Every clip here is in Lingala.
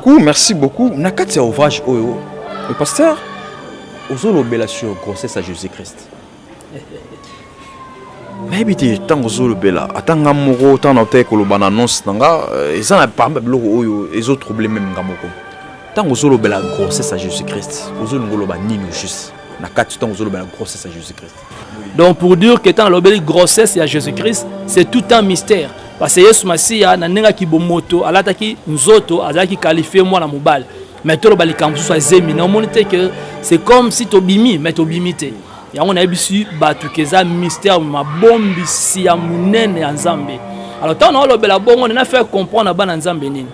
merci beaucoup. Nakati ya ouvrage oyo. Le pasteur, ozolobela sur grossesse à Jésus-Christ. Mais biti tant ozolobela, atanga moko tant na te koloba na annonce nanga, eza na parmi biloko oyo ezo troubler même ngamoko. Tant ozolobela grossesse à Jésus-Christ, ozolobela nini juste. Nakati tant ozolobela grossesse à Jésus-Christ. Donc pour dire que tant l'obéli grossesse à Jésus-Christ, c'est tout un mystère. Parce que Yesu Masiya na nenga ki bomoto, alataki nzoto, azaki qualifié moi na mobile. Mais tout le balikambu soit zemi. Na monite que c'est comme si tobimi, mais tobimité. Ya on a bisu batu keza mystère ma bombi si ya munene ya Nzambe. Alors tant on lobela bongo on a fait comprendre ba na Nzambe nini.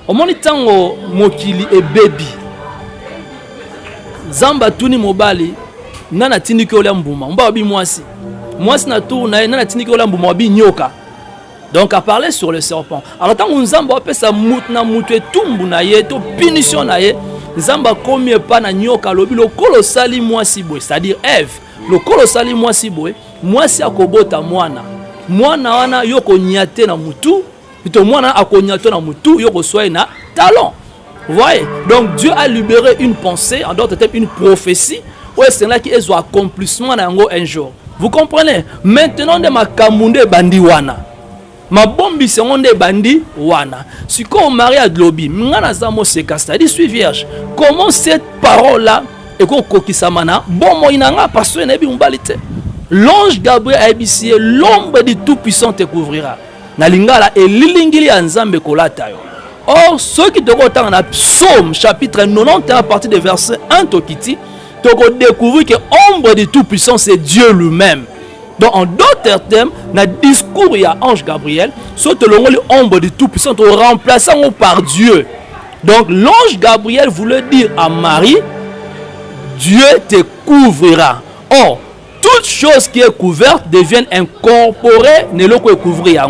Au moni tango mokili e baby. Zamba tuni mobali nana tindiki ola mbuma. Mba obi mwasi. Mwasi na tour na tindiki ola mbuma obi nyoka. Donc à parler sur le serpent. Alors tant qu'on zamba appelle ça moutna moutwe tumbu na ye to punition na ye. Zamba combien pas na nyoka lobi le colossali mwasi boy, c'est-à-dire Ève. Le colossali mwasi boy, mwasi akobota mwana. Mwana wana yoko nyate na mutu, plutôt mwana akonyate na mutu yoko soye na talon. Vous voyez? Donc Dieu a libéré une pensée, en d'autres termes une prophétie, où c'est là qui est un accomplissement un jour. Vous comprenez? Maintenant de ma kamunde bandi wana. Ma bombi seconde bandi wana. Si quand on marie à Globi, mngana zamo seka, c'est-à-dire suis vierge. Comment cette parole-là et qu'on kokisamana, bon mo inanga parce que nebi umbalite. L'ange Gabriel a ébissé, l'ombre du Tout-Puissant te couvrira. Na lingala et lilingili anzambe kolata yo. Or ceux qui te retrouvent dans Psaume chapitre 90 à partir du verset 1 Tokiti, tu découvrir que l'ombre du Tout-Puissant c'est Dieu lui-même. Donc en d'autres termes, dans le discours il y a ange Gabriel, soit l'ombre du Tout-Puissant remplaçant par Dieu. Donc l'ange Gabriel voulait dire à Marie, Dieu te couvrira. Or, toute chose qui est couverte devient incorporée, ne le couvrir.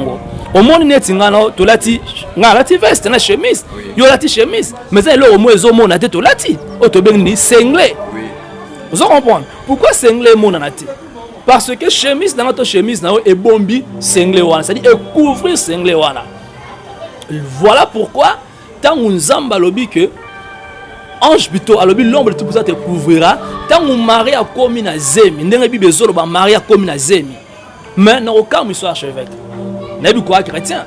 Au monde net ngano tolati ngalati veste na chemise yo lati chemise mais ça le au moins zo na te tolati o to bengi sengle. Vous comprenez pourquoi sengle mon na te? Parce que chemise dans notre chemise na e bombi sengle wana, c'est-à-dire couvrir sengle wana. Voilà pourquoi tant Nzamba lobi que ange bito alobi l'ombre de tout ça te couvrira tant mon mari a commis na zemi ndenge bible zolo ba mari a commis na zemi mais na aucun soit archevêque. N'est-ce pas chrétien?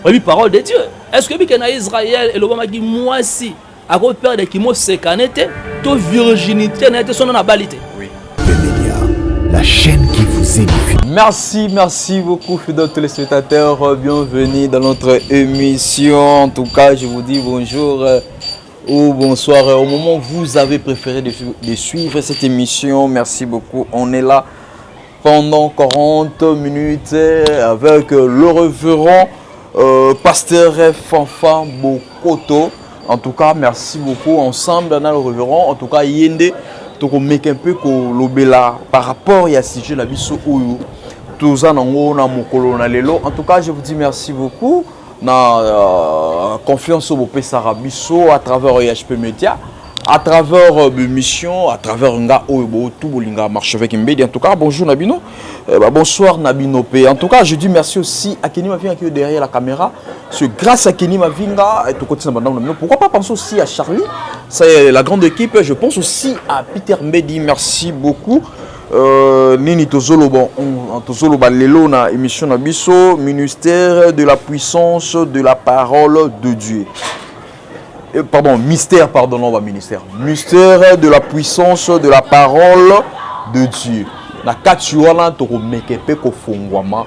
Oui, parole de Dieu. Est-ce que bien Israël et le Bama qui moi si à cause père de qui mo sekanete to virginité n'était son abalité. Oui. La chaîne qui vous édifie. Merci beaucoup fidèles téléspectateurs, bienvenue dans notre émission. En tout cas, je vous dis bonjour ou bonsoir au moment où vous avez préféré de suivre cette émission. Merci beaucoup. On est là pendant 40 minutes avec le révérend pasteur Fanfan Bokoto. En tout cas, merci beaucoup. Ensemble, dans le révérend, en tout cas, Yende, donc on met un peu l'obéla par rapport à ce sujet la vie sur Oyo. Tout ça, en tout cas, je vous dis merci beaucoup. Na confiance au Bopé Sarabiso à travers IHP Media. À travers mission, à travers nga oyo tout bolinga marche avec Mbedi. En tout cas, bonjour Nabino. Bonsoir Nabino P. En tout cas, je dis merci aussi à Kenny Mavinga qui est derrière la caméra. Parce que grâce à Kenny Mavinga, et tout continue maintenant Nabino. Pourquoi pas penser aussi à Charlie? C'est la grande équipe. Je pense aussi à Peter Mbedi. Merci beaucoup. Nini Tozolo bon, Tozolo balelo na émission Nabiso, ministère de la puissance de la parole de Dieu. Pardon, mystère, pardon, non, pas ministère. Mystère de la puissance de la parole de Dieu. Na katuana to mekepe ko fongwama.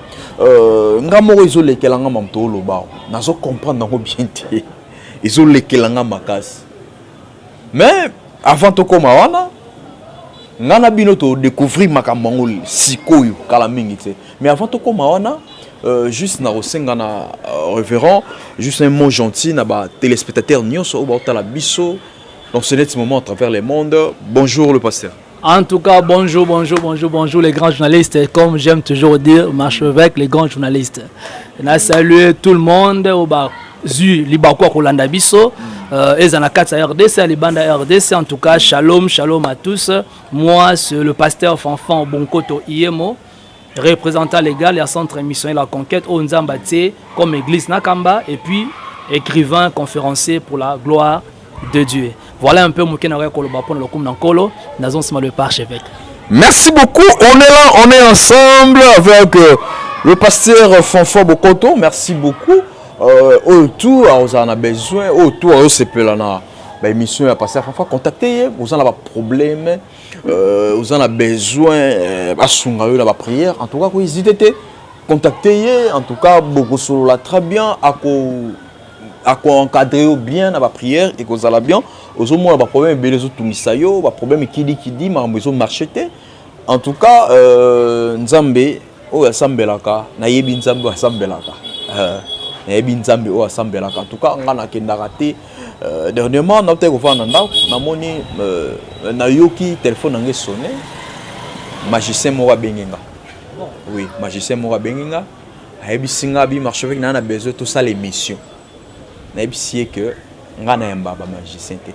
Ngamoro izo lekelanga mamto loba. Nazo comprendre ngo bien té. Izo lekelanga makasi. Mais avant to koma wana, ngana bino to découvrir makambo sikoyo kala mingi té. Mais avant to koma wana, juste na rosengana révérend, juste un mot gentil na ba téléspectateurs nyonso o ba la biso dans ce net moment à travers le monde. Bonjour le pasteur. En tout cas, bonjour les grands journalistes. Comme j'aime toujours dire, marche avec les grands journalistes. Je salue tout le monde au bas zu libakwa kolanda biso ezanakatsa RDC libanda RDC. En tout cas, shalom à tous. Moi, c'est le pasteur Fanfan Bonkoto Iyemo, représentant légal et centre missionnaire La Conquête au Nzambati comme église Nakamba, et puis écrivain, conférencier pour la gloire de Dieu. Voilà un peu mon Kenara Koloba pour le Koum Nankolo, Nazon Sima le Parchevêque. Merci beaucoup. On est là, on est ensemble avec le pasteur Fonfo Bokoto. Merci beaucoup. Autour, vous en avez besoin. Autour, vous avez l'émission à passer. Fonfo, contactez. Vous en avez des problèmes. Vous en avez besoin. La prière. En tout cas, vous hésitez. Contactez. En tout cas, beaucoup sur la très bien. À encadrer bien la prière et que vous allez bien. Vous avez des problèmes. Des problèmes qui dit, mais vous avez marché. En tout cas, Nzambe, o asambelaka, na yebi Nzambe asambelaka. Na yebi Nzambe o asambelaka. En tout cas, on a kendaka te. Dernièrement, on a été au Vananda, on a moni na yoki téléphone ngé sonné. Magicien mora bengenga. Oui, magicien mora bengenga. Ayebi singa bi marché avec na besoin tout ça l'émission. Na yebi sie que ngana yamba ba magicien te.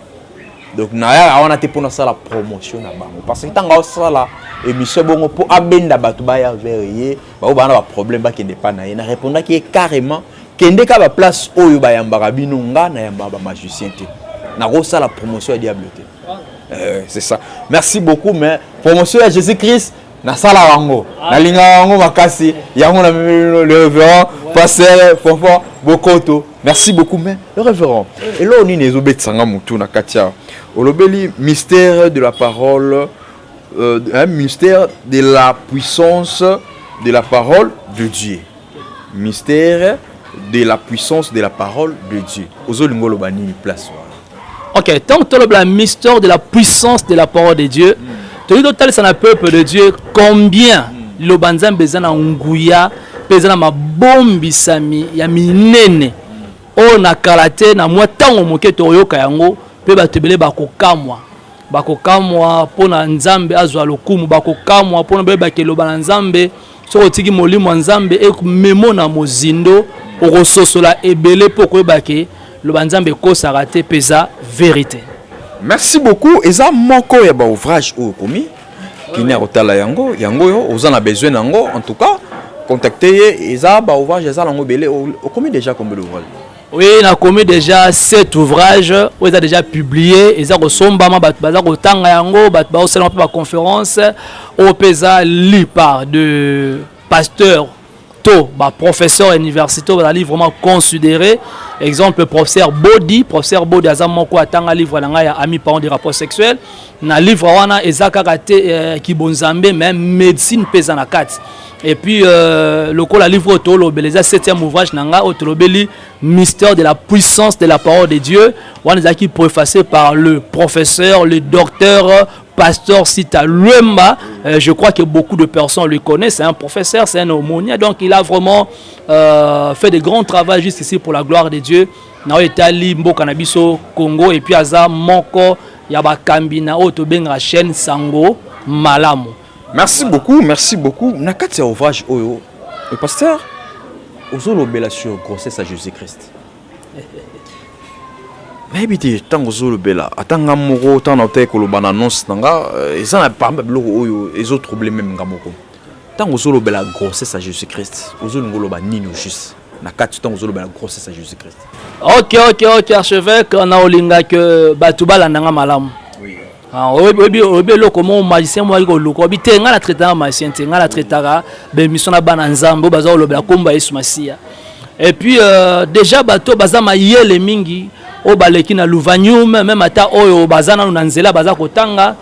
Donc on a été pour la promotion parce que tant que la émission bon pour abenda batu baya verrier ba ba problème ba qui n'est pas na répondre qui est carrément kende ka ba place oyo ba yamba binunga na yamba ba magicien te na ça la promotion à diableté. C'est ça. Merci beaucoup mais promotion à Jésus-Christ na sala wango na linga wango makasi yango na le révérend pasteur Fonfo Bokoto. Merci beaucoup mais le révérend et là on est obetsanga mutu na katia Olobeli, mystère de la parole, mystère de la puissance de la parole de Dieu. Mystère de la puissance de la parole de Dieu. Ozolingo lobani place. Ok, tant que tu as le mystère de la puissance de la parole de Dieu, tu dis total c'est un peuple de Dieu, combien le banzam bezana nguya, bezana ma bombi sami, ya minene, o na karate na moi tango moke toyoka yango. Pe batebele bakokamwa pona Nzambe azwa lokumu bakokamwa pona beba keloba na Nzambe so otiki molimo Nzambe e memo na mozindo okososola ebele poko ebake lo Nzambe ko sarate pesa vérité. Merci beaucoup eza moko ya ba ouvrage o komi kini akotala yango yo ozana besoin nango en tout cas contactez eza ba ouvrage eza lango belé o komi déjà combien d'ouvrages. Oui, on a commis déjà 7 ouvrages, on a déjà publié, ils ont sombama baza ko tanga yango, ba seulement pour conférence, au pesa li par de pasteur to, professeur universitaire, ba livre vraiment considéré. Exemple professeur Bodi azam ko atanga livre na ya ami parents des rapports sexuels, na livre wana ezaka kate ki bonzambe même médecine pesa na 4. Et puis, le livre Otolobeli, le 7e ouvrage, Otolobeli, mystère de la puissance de la parole de Dieu. On a qui préfacé par le professeur, le docteur, pasteur Sita Luemba. Je crois que beaucoup de personnes le connaissent. C'est un professeur, c'est un aumônier. Donc, il a vraiment fait de grands travaux juste ici pour la gloire de Dieu. Dans l'Italie, Mbokanabiso, Congo, et puis Aza, Moko, Yabakambina, Otobenga, chaîne Sango, Malamo. Merci beaucoup, merci beaucoup. Nakati ouvrage oyo. Le pasteur ozolobela sur grossesse à Jésus-Christ. Mais habité tant ozolobela atanga moko tant na te koloba na annonce nanga eza na parmi biloko oyo ezo trouble même ngamoko. Tant ozolobela grossesse à Jésus-Christ. Ozolongoloba nino juste. Nakati tant ozolobela grossesse à Jésus-Christ. OK archevêque on a olinga que batubala nanga malamu. Comment magicien moi obi te nga na traitanga magicien te nga na traitaka be mission na bana Nzambe baza olobela komba Yesu Masia. Et puis déjà bato baza mayele mingi o baleki na Luvanium même ata oyo baza na nzela baza kotanga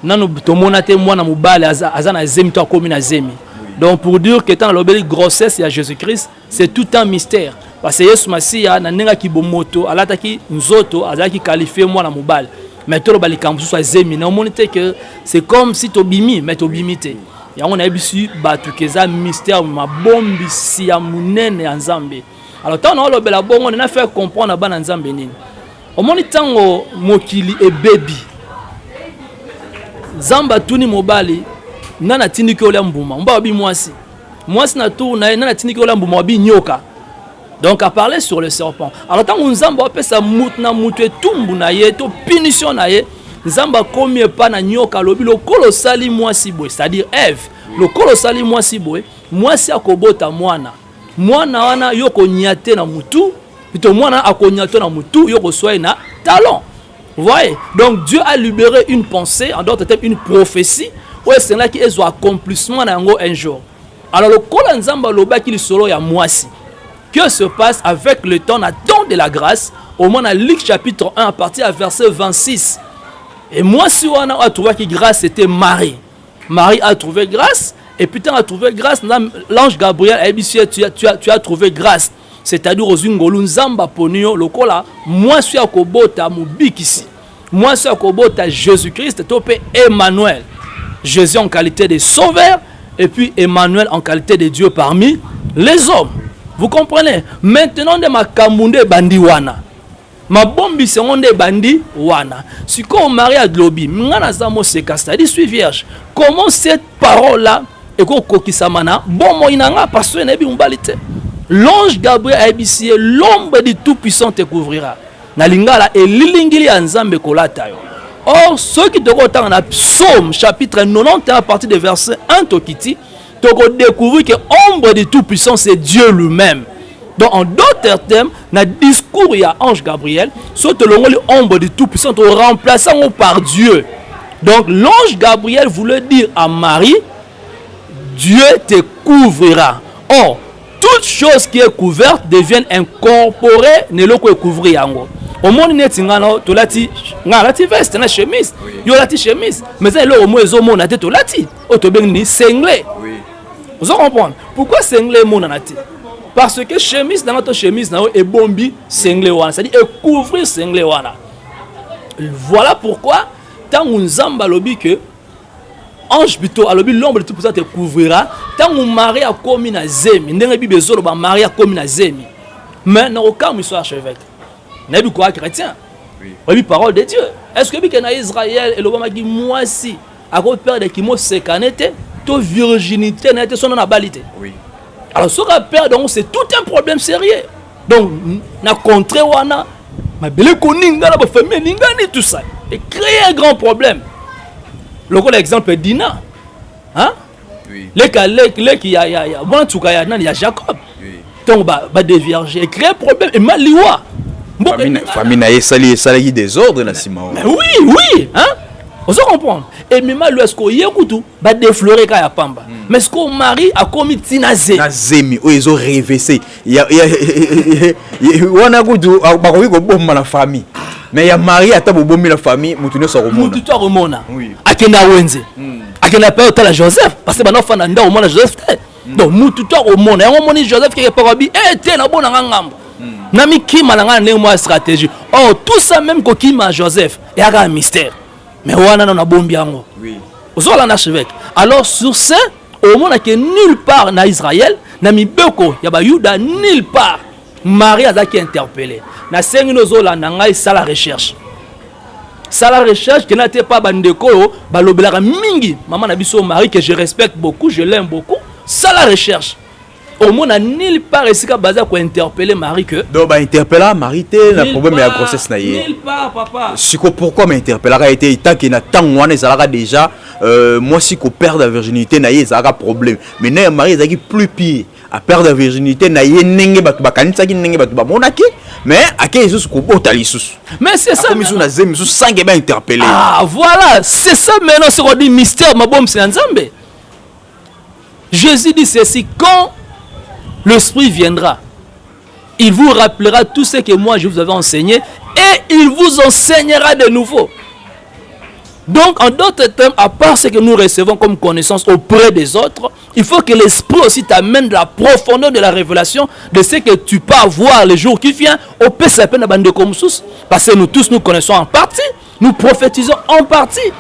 nanu tomona te mwana mobale aza na zemi to akomi na zemi. Donc pour dire que tant l'obéli grossesse ya Jésus-Christ c'est tout un mystère parce que Yesu Masia na nenga ki bomoto alataki nzoto azaki qualifié mwana mobale. Mais tout le balikambu soit zemi na monite que c'est comme si tobimi mais tobimité et on a bisu batu keza mystère ma bombi si ya munene Nzambe. Alors tant on lobela bongo on a fait comprendre ba Nzambe nini au moni tango mokili e baby Zamba tuni mobali nana tindiki ola mbuma mba bi mwasi na tour na tindiki ola mbuma bi nyoka. Donc à parler sur le serpent. Alors tant qu'on Nzamba appelle ça moutna mouté tumbu na ye to punition na ye Nzamba komie pa na nyoka lobi lo kolosali mwasi boy c'est-à-dire Ève le kolosali mwasi boy mwasi akobota mwana wana yoko nyate na mutu Plutôt moi na akonyato na mutu yo reçoit na talent. Vous voyez? Donc Dieu a libéré une pensée, en d'autres termes une prophétie, où c'est là qui est accomplissement un jour. Alors le Kola Nzamba Loba qui solo ya moisi. Que se passe avec le temps, na don de la grâce, au moins dans Luc chapitre 1 à partir à verset 26. Et moi si on a trouvé que grâce c'était Marie. Marie a trouvé grâce et putain a trouvé grâce, l'ange Gabriel a dit tu as trouvé grâce. C'est-à-dire aux Ngolu Nzamba Ponio lokola moi suis à kobota mubikisi. Moi suis à kobota Jésus-Christ topé Emmanuel. Jésus en qualité de sauveur et puis Emmanuel en qualité de Dieu parmi les hommes. Vous comprenez? Maintenant de ma kamunde bandi wana. Ma bombi seconde bandi wana. Si comme Maria Globi, ngana zamo sekasta dit suis vierge. Comment cette parole là et kokisamana bon mo inanga parce que nebi umbalite. L'ange Gabriel a ébissé, l'ombre du Tout-Puissant te couvrira. Na lingala et lilingili anzambe kolata yo. Or, ceux qui te regardent dans Psaume chapitre 91 à partir du verset 1 Tokiti, tu vas découvrir que l'ombre du Tout-Puissant c'est Dieu lui-même. Donc, en d'autres termes, dans le discours, il y a ange Gabriel, soit l'ombre du Tout-Puissant, remplaçant par Dieu. Donc, l'ange Gabriel voulait dire à Marie, Dieu te couvrira. Or, toute chose qui est couverte devient incorporée, ne le couvrir yango. Au monde net ngano to lati veste na chemise. Yo lati chemise, mais ça le au moins zo mona te to lati. O to bengi sengle. Oui. Vous comprenez? Pourquoi sengle mona nati? Parce que chemise dans notre chemise na e bombi sengle wana, c'est-à-dire couvrir sengle wana. Voilà pourquoi tant Nzamba lobi que ange bito alobi l'ombre de tout ça te couvrira tant mon mari a commis na zemi ndenge bible zolo ba mari a commis na zemi mais na aucun monsieur archevêque na bi quoi chrétien oui parole de Dieu est-ce que bi que na Israël et le bama qui moi si a ko perdre qui mo sekanete to virginité na été son na balité oui alors ce qu'on perd donc c'est tout un problème sérieux donc na contre wana ma belle koninga la ba famille ninga ni tout ça et créer un grand problème. L'exemple Dina, hein? Oui. Les qui y a bon tout cas il y a Jacob. Oui. Donc bah dévierger et créer problème et maliwa. Bon famille na sali désordre na Simon. Mais oui, hein? On se comprend. Et même là est-ce qu'on y écoute ba déflorer ka ya pamba. Mais ce qu'on mari a commis tinaze. Na zemi o ils ont révessé. Il y a wana kudu ba ko ko bomba la famille. Mais il y a Marie à table bombi la famille, mutuno so remona. Mututo remona. Oui. Akenda wenze. Akenda pa otala Joseph parce que bana fana nda omona Joseph. Donc mututo remona. Ya omoni Joseph qui est pas bi te na bona ngambo. Na mi kima na ngana ne mo stratégie. Oh tout ça même ko kima Joseph. Il y a un mystère. Mais wana na bombi yango. Oui. Ozola na archevêque. Alors sur ça, au monde que nulle part na Israël, na mi beko ya ba Yuda nulle part Marie a qui interpellé. Na sengi nozola na ngai sala recherche. Sala recherche qui n'était pas bandeko ba lobelaka mingi. Maman na biso Marie que je respecte beaucoup, je l'aime beaucoup. Sala recherche. Au moins na nulle part ici ka baza ko interpeller Marie que donc ba interpeller Marie te na problème ya grossesse na ye. Nulle part papa. Siko pourquoi m'interpeller a été tant que na tant wana ezalaka déjà moi si ko perdre la virginité na ye ezalaka problème. Mais na Marie ezaki plus pire. À perdre la virginité na ye nenge batu bakanisa ki nenge batu bamonaki mais ake Jesus ko botali sus mais c'est ça misu na zemi misu sange ba interpeller ah voilà c'est ça maintenant ce qu'on dit mystère mabom c'est Nzambe. Jésus dit ceci quand l'Esprit viendra il vous rappellera tout ce que moi je vous avais enseigné et il vous enseignera de nouveau. Donc, en d'autres termes, à part ce que nous recevons comme connaissance auprès des autres, il faut que l'Esprit aussi t'amène de la profondeur de la révélation de ce que tu peux avoir les jours qui viennent au PSP de comme sous. Parce que nous tous nous connaissons en partie, nous prophétisons en partie.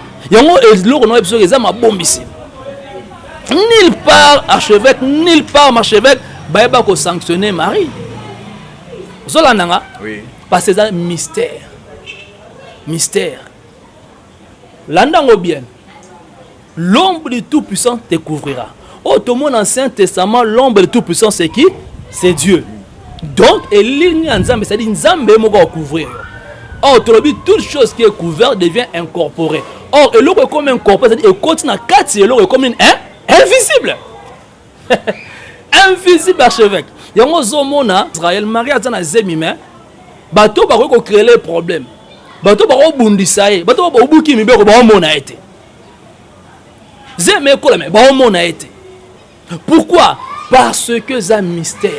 Nulle part archevêque, nulle part archevêque, bah ko sanctionner Marie. Zolananga. Oui. Parce que c'est un mystère. Mystère. L'andango bien. L'ombre du Tout-Puissant te couvrira. Oh, tout le monde dans l'Ancien Testament, l'ombre du Tout-Puissant, c'est qui? C'est Dieu. Donc, c'est-à-dire Nzambe moga couvrir. Or, toute chose qui est couverte devient incorporée. Or, et l'eau est comme incorporée, c'est-à-dire qu'il continue à 4 et l'eau est comme invisible. Invisible archevêque. yango zomona Israël Marie atana zemi mais bato ba ko créer les problèmes bato ba ko bundisa ye bato ba obuki mibeko ba omona été zemi ko la mais ba omona été pourquoi parce que ça mystère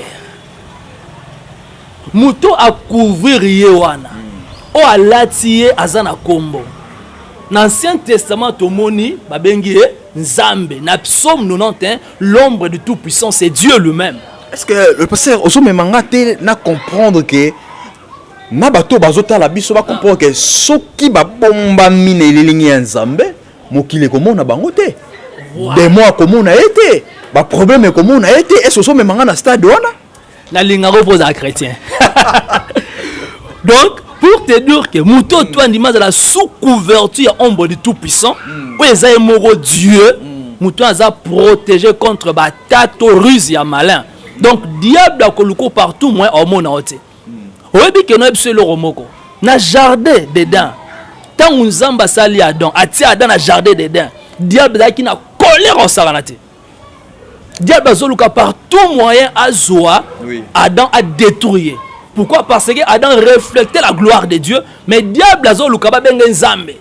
muto a couvrir yewana o alatiye azana kombo dans l'Ancien Testament tomoni babengi Nzambe na psaume 91 l'ombre du tout-puissant c'est Dieu lui-même. Est-ce que le pasteur oso memanga te na comprendre que na bato bazota la biso ba comprendre que soki ba bomba mine lilingi Nzambe mokile komona bango te des mois komona été ba problème komona été est-ce oso memanga na stade wana na linga repose à chrétien. Donc pour te dire que Mouto toi dimanche de la sous-couverture ombre du tout-puissant où ezay moro Dieu Mouto a protégé contre batato ruse ya malin. Donc diable a koluko partout moins au monde ôté. Oyebi que no ebselo romoko na jardin dedans. Tant Nzamba sali Adam, ati Adam na jardin dedans. Diable a qui na colère au saranate. Diable azoluka par tout moyen azoa Adam a détruit. Pourquoi? Parce que Adam reflétait la gloire de Dieu, mais diable azoluka ba benga Nzambe.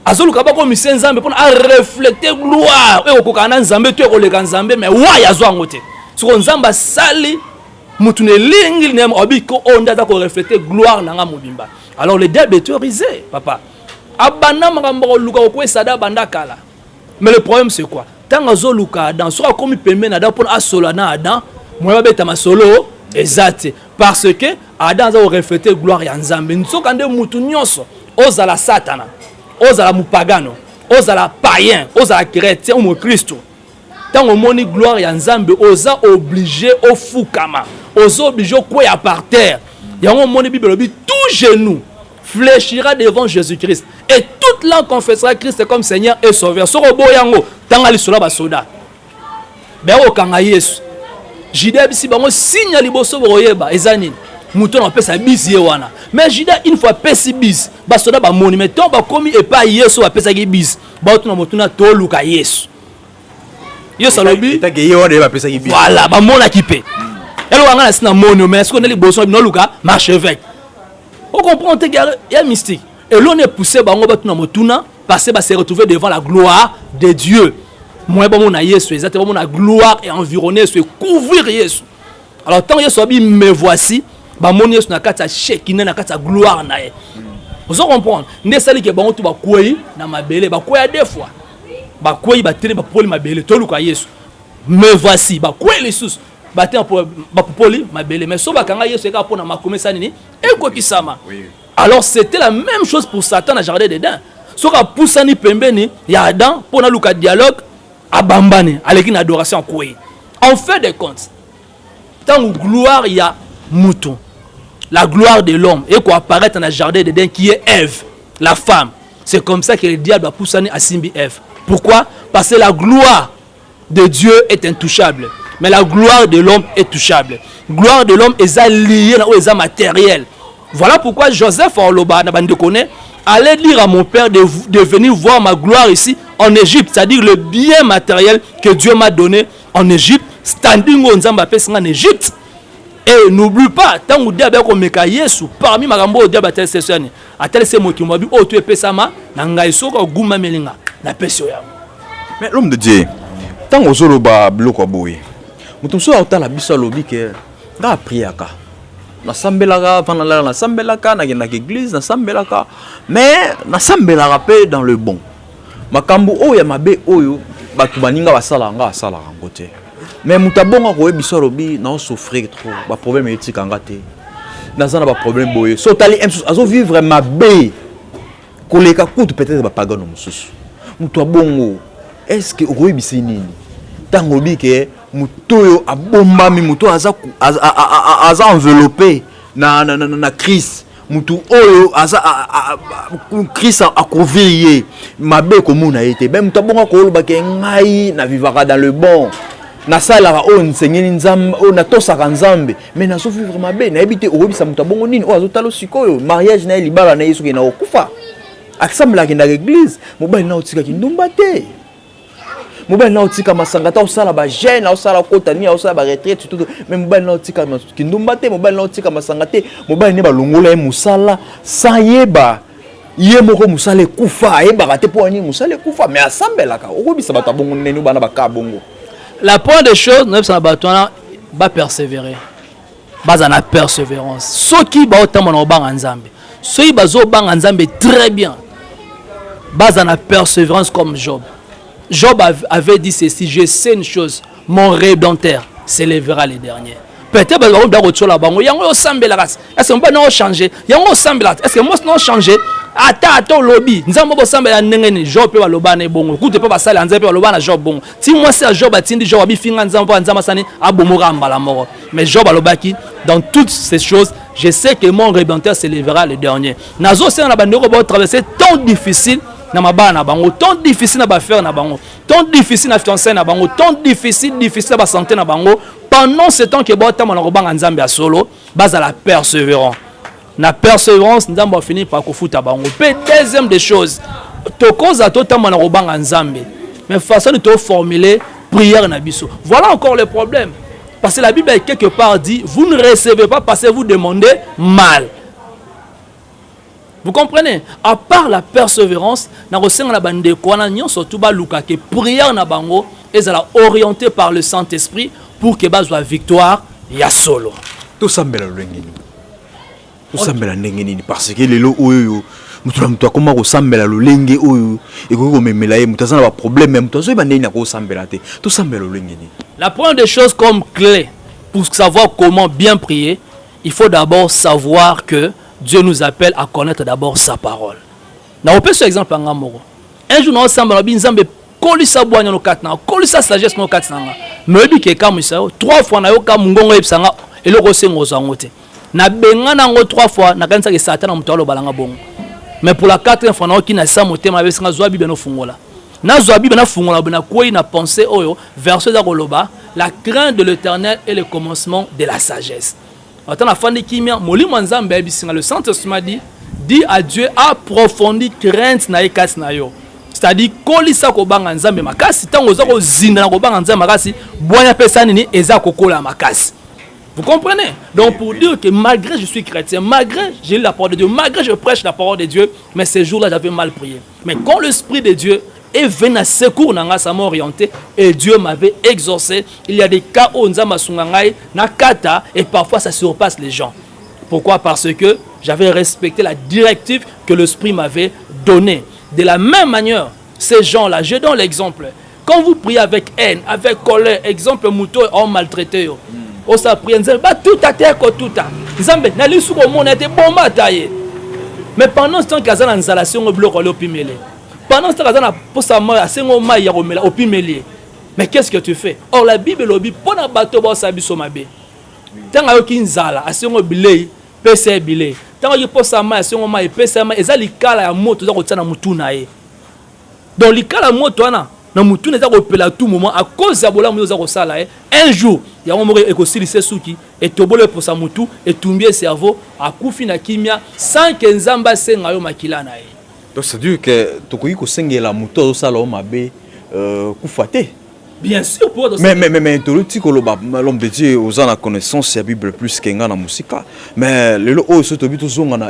Azoluka ba ko mise Nzambe pour refléter gloire. Et okokana Nzambe tu ekoleka Nzambe mais wa yazo ngote. Sur Nzamba sali mutune lingi nem obiko onda ta ko refléter gloire nanga mobimba. Alors le diable est autorisé, papa. Abana makambo luka ko esada banda kala. Mais le problème c'est quoi? Tant azoluka Adam sera comme pembe na Adam pour asola na Adam, moi ba beta masolo exact parce que Adam a reflété gloire ya Nzambe. Nso kande mutu nyonso ozala satana, ozala mupagano, ozala païen, ozala chrétien ou Christ. Tant au moni gloire ya Nzambe oza obligé au fukama, oza obligé quoi ya par terre. Yango moni Bible dit tout genou fléchira devant Jésus-Christ et toute langue confessera Christ comme Seigneur et Sauveur. Soko boyango tanga lisola ba soda. Be o kanga Yesu. Jida bisi bango signe liboso boyeba ezanini. Mouton on peut sa bise wana. Mais Jida une fois pesi bise, ba soda ba moni mais ton ba komi et pas Yesu ba pesa ki bise. Ba otuna motuna to luka Yesu. Yesu alobi ta ke yewa de ba pesa ki bise. Voilà, ba mona kipe. Elo wanga na sina moni mais est-ce qu'on est liboso no luka marchevêque. On comprend que il y a mystique. Et l'on est poussé bango batuna motuna parce que ba se retrouver devant la gloire de Dieu. Moi bon mon Yesu exactement mon gloire et environner se couvrir Yesu. Alors tant Yesu abi me voici ba mon Yesu na kata shekina na kata gloire na ye. Vous comprendre ne sali ke bango tu ba koyi na mabele ba koya deux fois. Ba koyi ba tele ba poli mabele to luka Yesu. Me voici ba koyi les sous ba te ba poli mabele mais so ba kanga Yesu ka pona makomesa nini e ko kisama. Alors c'était la même chose pour Satan na jardin d'Éden. So ka poussani pembeni ya Adam pona luka dialogue abambane avec une adoration quoi. En fait de compte tant où gloire il y a mouton la gloire de l'homme et quoi apparaît dans le jardin d'Éden qui est Ève la femme. C'est comme ça que le diable a poussé à Simbi Ève. Pourquoi? Parce que la gloire de Dieu est intouchable mais la gloire de l'homme est touchable. Gloire de l'homme est liée aux matériel. Voilà pourquoi Joseph Orloba n'a pas de connaître allez dire à mon père de venir voir ma gloire ici en Égypte, c'est-à-dire le bien matériel que Dieu m'a donné en Égypte, standing on Nzamba pesa en Égypte. Et n'oublie pas, tant que diable ko meka Yesu parmi makambo diable tel session, atel se mo ki mo bi o tu pesa ma na ngai soko guma melinga na peso ya. Mais l'homme de Dieu, tant ozoloba bloko boye. Mutu so auta la biso lobi ke nga priaka. Na sambelaka pendant na sambelaka na église na sambelaka mais na sambelaka pe dans le bon makambo oyo mabe oyo batu baninga basala nga basala ngote mais mutabonga ko ebiso lobi na souffrir trop ba problème éthique ngate nazana ba problème boye so tali azo vivre mabe koleka kutu peut-être ba pagano mususu mutabongo est-ce que okoyebisi nini tango bi ke mutoyo abombami muto aza enveloppé na crise mutu oyo aza crise a couvrir mabe komuna été même mutabonga ko loba ke ngai na vivaka dans le bon na sala o nsengeni nzambe o na tosaka nzambe mais na so vivre mabe na ebité obisa mutabongo nini o azotalo sikoyo mariage na libala na Yesu ke na okufa akisambla ke na église mobali na otika ki ndumba te mobali na otika masangata osala ba jeune osala kotani osala ba retraite surtout mais mobali na otika kindumba te mobali na otika masangate mobali ne ba longola musala sans yeba ye moko musala kufa yeba te po ani musala kufa mais asambelaka okobisa bato bongo nenu bana baka bongo. La première des choses nous ça batona ba persévérer baza na persévérance soki ba otama na obanga nzambe soki bazo obanga nzambe très bien baza na persévérance comme Job. Job avait dit ceci, je sais une chose, mon Rédempteur s'élèvera les derniers. Peut-être que vous avez dit là-bas, il y a un sambe la race. Est-ce qu'on peut non changer? Il y a un sambe la race. Est-ce que moi non changer? Attends lobby. Nous avons sambe la nengeni. Job peut loba ne bon. Écoute pas ça, l'anzé peut loba na Job bon. Si moi c'est Job a tindi Job abi finga nzamba nzamba sani abomora mbala mort. Mais Job a loba qui dans toutes ces choses, je sais que mon Rédempteur s'élèvera les derniers. Nazo c'est on a bandero ba traverser tant difficile. Na mabana na bango tant difficile na ba faire na bango tant difficile na fiancé na bango tant difficile na ba santé na bango pendant ce temps que bota mon robanga nzambe a solo base la persévérance na persévérance nzambe va finir par kofuta bango pe deuxième des choses to cause à tota mon robanga nzambe mais façon de te formuler prière na biso voilà encore le problème parce que la Bible quelque part dit vous ne recevez pas parce que vous demandez mal. Vous comprenez? À part la persévérance, na rosenga na bande ko na nyonso tout ba luka ke prière na bango ezala orienté par le Saint-Esprit pour que bazwa victoire ya solo. To sambela lengeni. To sambela ndengeni parce que lelo oyo mutu akoma ko sambela lolenge oyo eko ko memela ye mutazana ba problème mutu zo ba ndeni na ko sambela te. To sambela lengeni. La première des choses comme clé pour savoir comment bien prier, il faut d'abord savoir que Dieu nous appelle à connaître d'abord sa parole. On peut ce exemple en amour. Un jour, nous sommes en Nzambe kolisa boanya no katna, kolisa sagesse no katna. Mais bi ke kamu sa 3 fois na yo kamu ngongo ebsanga eloko sengo zangote. Na benga nango 3 fois na kanisa ke Satan mutalo balanga bongo. Mais pour la 4e fois na ki na sa motema besinga zwa bibe no fungola. Na zwa bibe na fungola bana koi na penser oyo verset za koloba, la crainte de l'Éternel est le commencement de la sagesse. Le Saint-Esprit dit à Dieu approfondis crainte na ekas na yo. C'est-à-dire kolisa ko banga nzambe makasi tango za ko zinda na ko banga nzambe makasi boya pesa nini eza kokola makasi. Vous comprenez? Donc pour dire que malgré je suis chrétien, malgré j'ai la parole de Dieu, malgré je prêche la parole de Dieu, mais ces jours-là j'avais mal prié. Mais quand l'Esprit de Dieu est venu à secours dans sa m'a orienté et Dieu m'avait exaucé. Il y a des cas où nzamba sungangai na kata et parfois ça surpasse les gens. Pourquoi? Parce que j'avais respecté la directive que l'Esprit m'avait donnée. De la même manière, ces gens-là, je donne l'exemple. Quand vous priez avec haine, avec colère, exemple mouton en maltraité, on s'est prié, nzamba tout à terre tout à. Nzambe na lisu ko mona te bomba taillé. Mais pendant ce temps qu'il y a une installation au bloc au pimélé. Pendant ce temps, mais qu'est-ce que tu fais? Or, la Bible lobby, pour na bateau, sabi somabe. Tant que tu as un billet, PC billet. Tant que tu as un PC, et likala ya moto za kotsana mutu na ye. Donc likala moto ana na mutu na za kopela à tout moment à cause ya bola muzo za kosala un jour, ya ngomore ekosilise suki et tobole pour sa mutu et tumbie cerveau akufi na kimia sans que nzamba senga yo makila na ye. Donc c'est-à-dire que tu as la moto bien sûr pour mais tu l'homme de Dieu aux la connaissance de la Bible plus que la musique mais le haut c'est une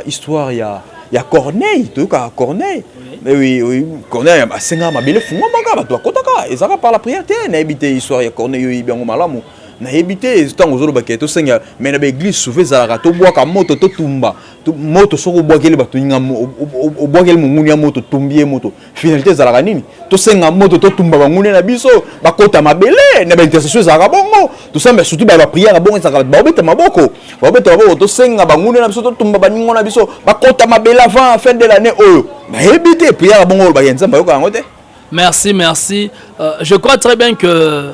histoire il y a Corneille tu vois Corneille mais oui Corneille a senga mabele funga manga tu akotaka ezaka par la prière na habité histoire ya Corneille bien malamu na habité tant aux autres to senga mais na église souvent za to boaka moto to tumba moto soko boakele batu ninga boakele munguni ya moto tumbie moto finalité za la nini to senga moto to tumba banguni na biso bakota mabele na ba intercession za bongo to samba surtout ba prière bongo za ba obeta maboko to senga banguni na biso to tumba baningo na biso bakota mabele avant fin de l'année oyo na habité prière bongo ba yenza ba yoka ngote. Merci. Je crois très bien que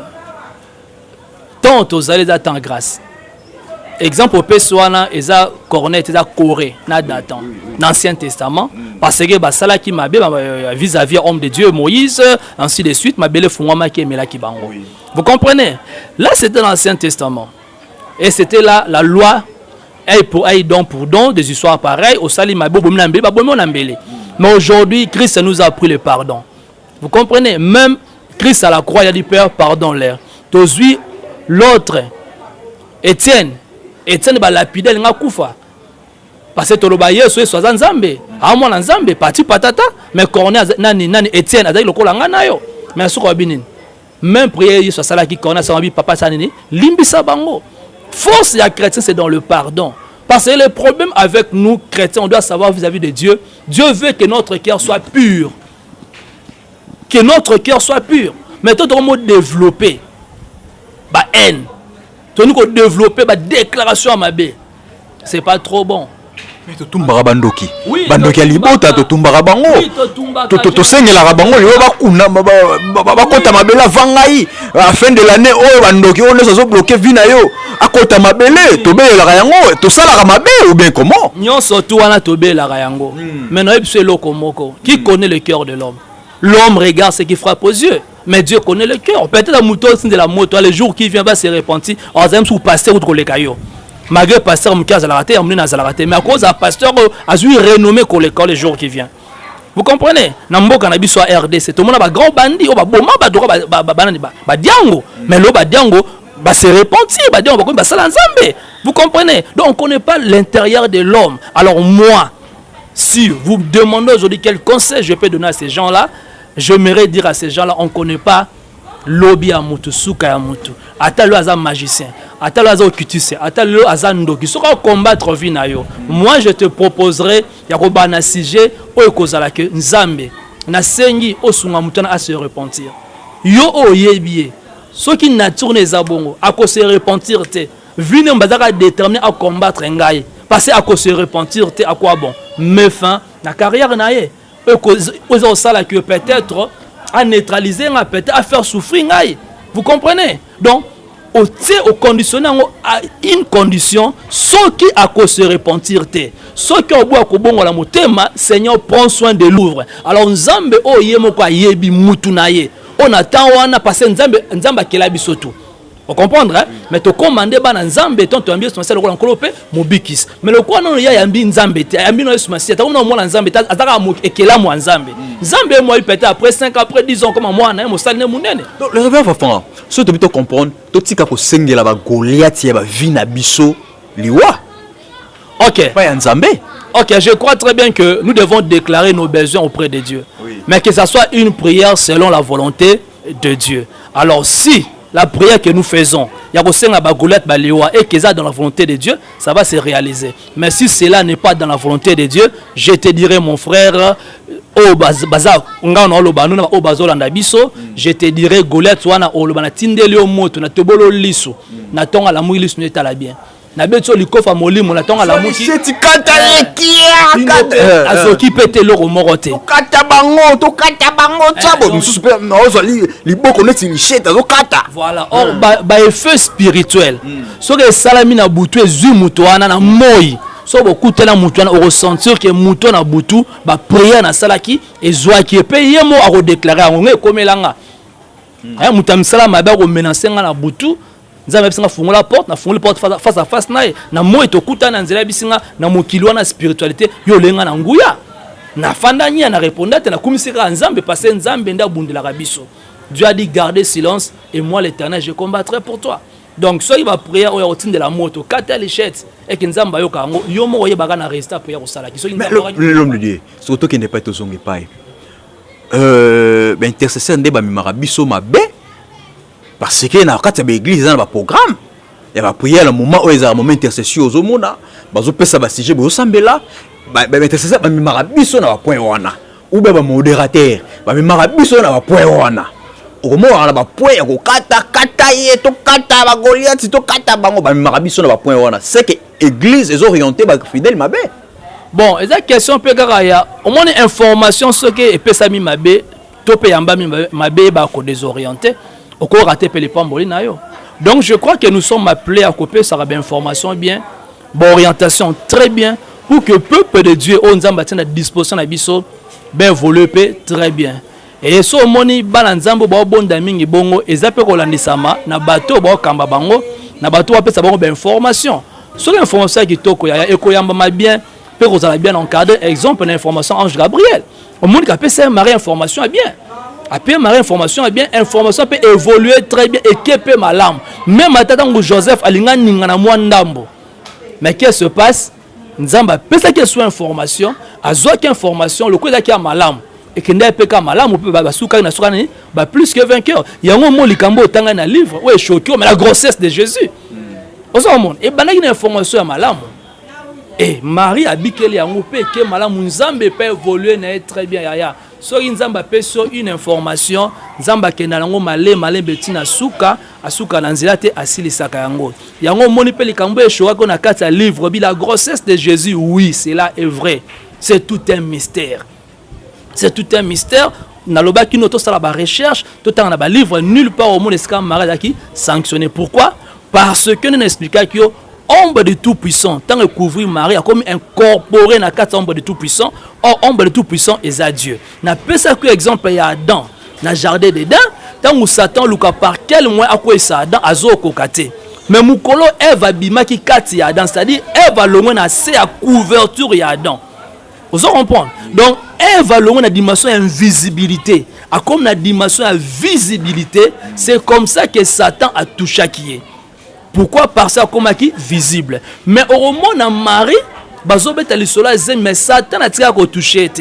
tant aux allées d'attendre grâce. Exemple au Pessoana, eza Corneille, eza Corée, na datant l'Ancien Testament, parce que basala qui m'a vis-à-vis homme de Dieu Moïse, ainsi de suite, ma belle fungama qui est mela qui bango. Vous comprenez? Là c'était l'Ancien Testament et c'était là la loi pour don des histoires pareilles au sali ma bobo nambele. Mais aujourd'hui Christ nous a pris le pardon. Vous comprenez? Même Christ à la croix, il a dit Père, pardonne-leur. Tozui l'autre, Étienne, va lapider le Ngakoufa. Parce que toloba Yesu est soit Nzambe. Ah moi Nzambe, parti patata, mais Corné nani Étienne, azali lokola ngana yo. Mais soko binini. Même prière Yesu sala qui Corné sa papa sanini, limbisa bango. Force ya chrétien c'est dans le pardon. Parce que le problème avec nous chrétiens, on doit savoir vis-à-vis de Dieu, Dieu veut que notre cœur soit pur. Que notre cœur soit pur. Mais tout le monde développer ba haine. Tout le monde développer ba déclaration à ma bé. C'est pas trop bon. Mais totumbaka bandoki. Oui, bandoki ya libota totumbaka bango. Tosengela bango yo bakuna bakota mabela vangai. À fin de l'année oyo bandoki on est bloqué vina yo. Akota mabele tobelaka yango tosalaka mabe ou bien comment? Nyonso tu wana tobelaka yango. Mais non c'est loko moko. Qui connaît le cœur de l'homme? L'homme regarde ce qui frappe aux yeux. Mais Dieu connaît le cœur. Peut-être la moto de la moto, le jour qui vient va se repentir. On va se passer outre les cailloux. Malgré le pasteur Moukia Zalaraté, mais à cause d'un pasteur a eu renommé pour l'école le jour qui vient. Vous comprenez? Nambo cannabis soit RDC. Tout le monde a grand bandit, on va bomba, ba diango. Mais l'eau ba diango va se repentir, ba diango va salanzambe. Vous comprenez? Donc on ne connaît pas l'intérieur de l'homme. Alors moi, si vous me demandez aujourd'hui quel conseil je peux donner à ces gens-là, j'aimerais dire à ces gens-là, on ne connaît pas lobby à Moutou, Souka à Moutou. Ata le hasard magicien, ata le hasard occulticien, ata le hasard ndoki. Ce qu'on combattre vinayo. Moi, je te proposerai, yakoba na sujet, oekozala ke nzambe, na sengi osunga mutana à se repentir. Yo o yebie, ceux qui nature les abongo, à se repentir te, vine mbazaka déterminé à combattre ngai, parce à se repentir te, à quoi bon? Mais fin, la carrière naie, aux ça que peut-être à neutraliser, peut-être à faire souffrir. Vous comprenez? Donc, au conditionné à une condition, ceux qui à cause se repentir, ceux qui ont boit bon la motema, Seigneur prend soin de l'ouvre. Alors Nzambe o yemoko yebi mutunaye. On attend on a passé Nzamba kela bisoto. Vous comprenez? Mais tu commandes ban Nzambe ton ambiance c'est le rôle colope mobikis. Mais le quoi non ya yambi Nzambe te yambi no sumasi ta mo Nzambe ta azaka mo ekela mo Nzambe. Nzambe mo peut-être après 5 après 10 ans comme moi na mo sal ne munene. Donc le réveil va faire. Ce que tu peux comprendre, tout tika ko sengela ba Goliath ya ba vina biso liwa. OK. Pas Nzambe. OK, je crois très bien que nous devons déclarer nos besoins auprès de Dieu. Oui. Mais que ça soit une prière selon la volonté de Dieu. Alors si la prière que nous faisons, il y a aussi un Goliath baliwa et que ça dans la volonté de Dieu, ça va se réaliser. Mais si cela n'est pas dans la volonté de Dieu, je te dirai mon frère, je te dirai Goliath wana olobana tindeli o moto na tobolo lisu na tonga la mouili lisu netala bien. Na beto likofa molimo na tonga la muki kata yekia azoki pete loko morote kata bango tabo mususu pe na ozali liboko neti licheta zo kata. Voilà. Or ba effet spirituel so que salami na butu ezu muto wana na moi so bokutela mutu wana ressentir que muto na butu ba prière na salaki ezwa ki pe yemo a redéclarer ngwe komelanga mutu msala mabe ko menacer na butu. Nzambe bisinga fungola porte na fungola porte face à face nae na moi tokuta na nzela bisinga na mokili wana spiritualité yo lenga na nguya na fanda nya na répondre na kumisika Nzambe parce Nzambe nda bundela kabiso. Dieu a dit garder silence et moi l'Éternel je combattrai pour toi. Donc ceux qui va prier au routine de la moto kata lichette et que Nzamba yo kango yo mo ye baga na resta prière au sala qui l'homme de Dieu surtout qui n'est pas tozongi pai intercesseur ndeba mimara biso mabe. Parce que dans la l'église, il y a un programme. Il y a prier à un moment où il y a un moment d'intercession aux hommes. Il y a un sujet où il y a un intercesseur qui a un point. Ou bien un modérateur. Il y a un point. Au moment où il y a un point, il y a un point. C'est que l'église est orientée vers les fidèles. Bon, et la question peut être au moins une information sur ce que est Pesami Mabé, Topé Yamba Mabé, désorienté. Donc je crois que nous sommes appelés à couper ça bien information bien, bonne orientation très bien pour que le peuple de Dieu on nous à disposition à biso ben développer très bien. Et so moni balanzambo ba bonda mingi bongo ezape ko landisama na bateau ba kamba bango na bateau apesa bango ben information. Sur l'information qui toko ya ekoyamba bien peut que vous allez bien encadrer exemple l'information Ange Gabriel. Au monde qui appelle ça Marie information est bien. Après Marie information bien information peut évoluer très bien et qui peut malam. Même à tant Joseph alinga ninga na mwandambo. Mais qu'est-ce qui se passe? Nzamba pesa que soit information, azwa que information le coup da ki malam. Et que n'a pas malam on peut basuka na suka ni ba plus que vainqueur. Il y a un mot likambo tanga na livre, ouais choqué mais la grossesse de Jésus. Au monde et banaki une information à malam. Et Marie a bikeli yango pe que malam nzambe peut évoluer na très bien yaya. Soki nzamba pe sur une information nzamba kenda nango malé betina suka asuka na nzela te asilisaka yango yango moni pe likambo eshoka ko na kati ya livre bi la grossesse de Jésus. Oui, cela est vrai, c'est tout un mystère, c'est tout un mystère. Naloba ki noto sala ba recherche to tanga ba livre nulle part au monde escam Marie qui sanctionné. Pourquoi? Parce que nous expliquons que ombre de tout-puissant, tant que couvrir Marie a comme incorporé dans quatre ombres de tout-puissant, or ombre de tout-puissant est à Dieu. N'a pas ça que exemple il y a Adam, dans le jardin d'Éden, tant où Satan luka par quel moyen a quoi ça Adam a zo kokate. Mais mukolo Eve abima ki kati ya Adam, c'est-à-dire Eve a l'ombre na c'est à couverture ya Adam. Vous comprenez? Donc Eve a l'ombre na dimension invisibilité, a comme na dimension à visibilité, c'est comme ça que Satan a touché qui est. Pourquoi? Parce que comme qui visible. Mais au moment de Marie, mais Satan a tiré à toucher.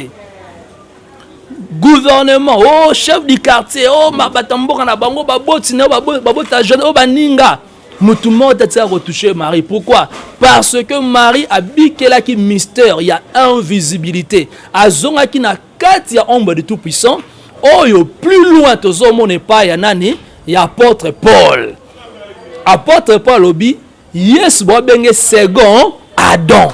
Gouvernement, oh chef du quartier, oh mabatambo na bango babotina babota jeune oh baninga. Tout le monde a tiré à toucher Marie. Pourquoi? Parce que Marie a biqué là qui mystère, il y a invisibilité. Azonga qui na quatre il y a ombre de tout puissant. Oh yo plus loin tozo mon n'est pas ya nani, il y a apôtre Paul. Apôtre Paul lobby, yes bo benge second Adam.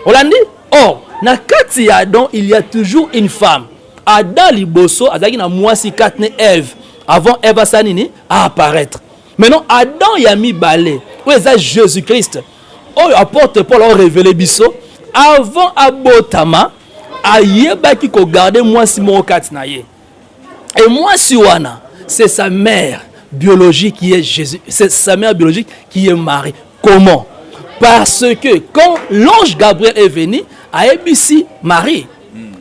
On l'a dit? Or, na kati Adam, il y a toujours une femme. Adam liboso, azaki na mwasi katne Ève. Avant Ève sanini à apparaître. Maintenant Adam y a mis balai. Où est Jésus-Christ? Oh, apôtre Paul a révélé biso avant abotama ayeba ki ko garder mwasi mo katna ye. Et mwasi wana, c'est sa mère biologique qui est Jésus, c'est sa mère biologique qui est Marie. Comment? Parce que quand l'ange Gabriel est venu à Ébissi, Marie,